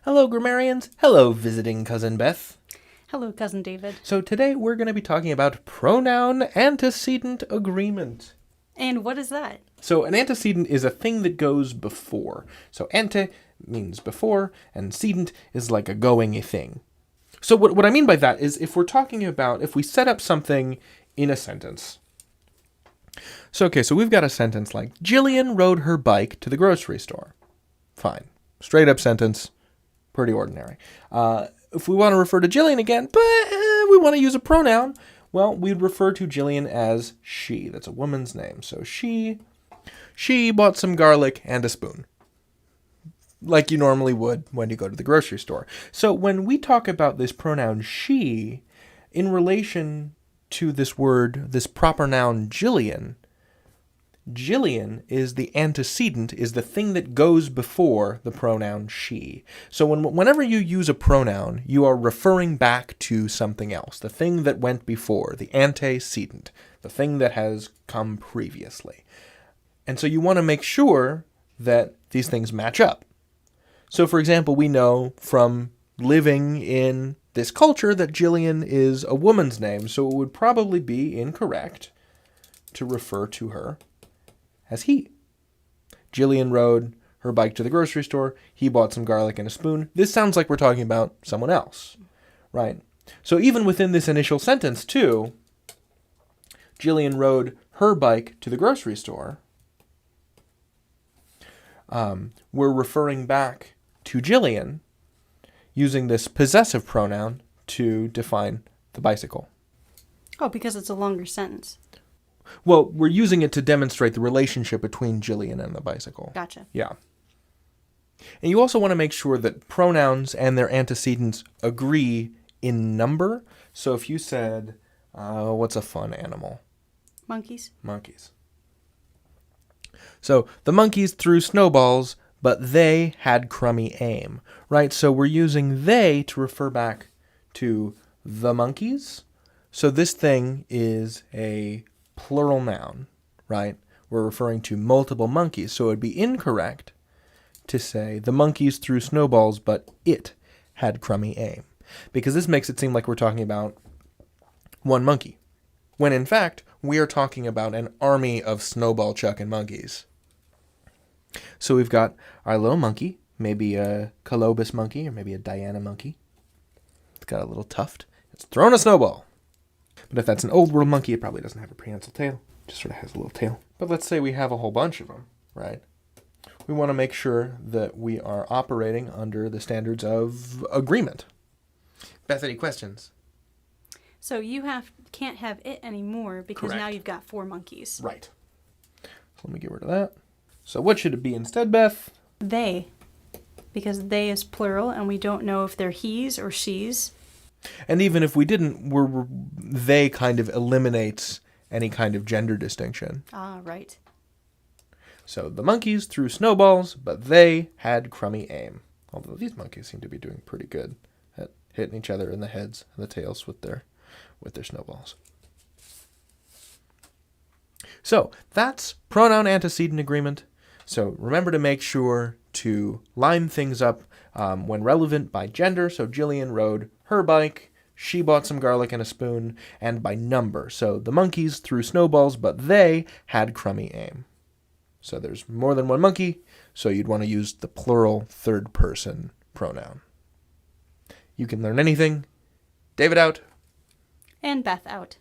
Hello, grammarians. Hello, visiting Cousin Beth. Hello, Cousin David. So today we're going to be talking about pronoun antecedent agreement. And what is that? So an antecedent is a thing that goes before. So ante means before, and cedent is like a going thing. So what I mean by that is if we set up something in a sentence. So we've got a sentence like, Jillian rode her bike to the grocery store. Fine. Straight up sentence. Pretty ordinary. If we want to refer to Jillian again, but we want to use a pronoun, well, we'd refer to Jillian as she. That's a woman's name. So she bought some garlic and a spoon, like you normally would when you go to the grocery store. So when we talk about this pronoun she, in relation to this word, this proper noun Jillian, Jillian is the antecedent, is the thing that goes before the pronoun she. So whenever you use a pronoun, you are referring back to something else, the thing that went before, the antecedent, the thing that has come previously. And so you want to make sure that these things match up. So, for example, we know from living in this culture that Jillian is a woman's name, so it would probably be incorrect to refer to her as he. Jillian rode her bike to the grocery store. He bought some garlic and a spoon. This sounds like we're talking about someone else, right? So even within this initial sentence, too, Jillian rode her bike to the grocery store. We're referring back to Jillian using this possessive pronoun to define the bicycle. Oh, because it's a longer sentence. Well, we're using it to demonstrate the relationship between Jillian and the bicycle. Gotcha. Yeah. And you also want to make sure that pronouns and their antecedents agree in number. So if you said, what's a fun animal? Monkeys. Monkeys. So the monkeys threw snowballs, but they had crummy aim, right? So we're using they to refer back to the monkeys. So this thing is a plural noun, right? We're referring to multiple monkeys. So it would be incorrect to say the monkeys threw snowballs, but it had crummy aim. Because this makes it seem like we're talking about one monkey. When in fact, we are talking about an army of snowball chucking monkeys. So we've got our little monkey, maybe a Colobus monkey or maybe a Diana monkey. It's got a little tuft. It's throwing a snowball. But if that's an old world monkey, it probably doesn't have a prehensile tail. It just sort of has a little tail. But let's say we have a whole bunch of them, right? We want to make sure that we are operating under the standards of agreement. Beth, any questions? So you can't have it anymore because Correct. Now you've got 4 monkeys. Right. So let me get rid of that. So what should it be instead, Beth? They. Because they is plural and we don't know if they're he's or she's. And even if we didn't, they kind of eliminates any kind of gender distinction. Ah, right. So the monkeys threw snowballs, but they had crummy aim. Although these monkeys seem to be doing pretty good at hitting each other in the heads and the tails with their snowballs. So that's pronoun antecedent agreement. So remember to make sure to line things up when relevant by gender. So Jillian rode her bike, she bought some garlic and a spoon, and by number. So the monkeys threw snowballs, but they had crummy aim. So there's more than one monkey, so you'd want to use the plural third person pronoun. You can learn anything. David out. And Beth out.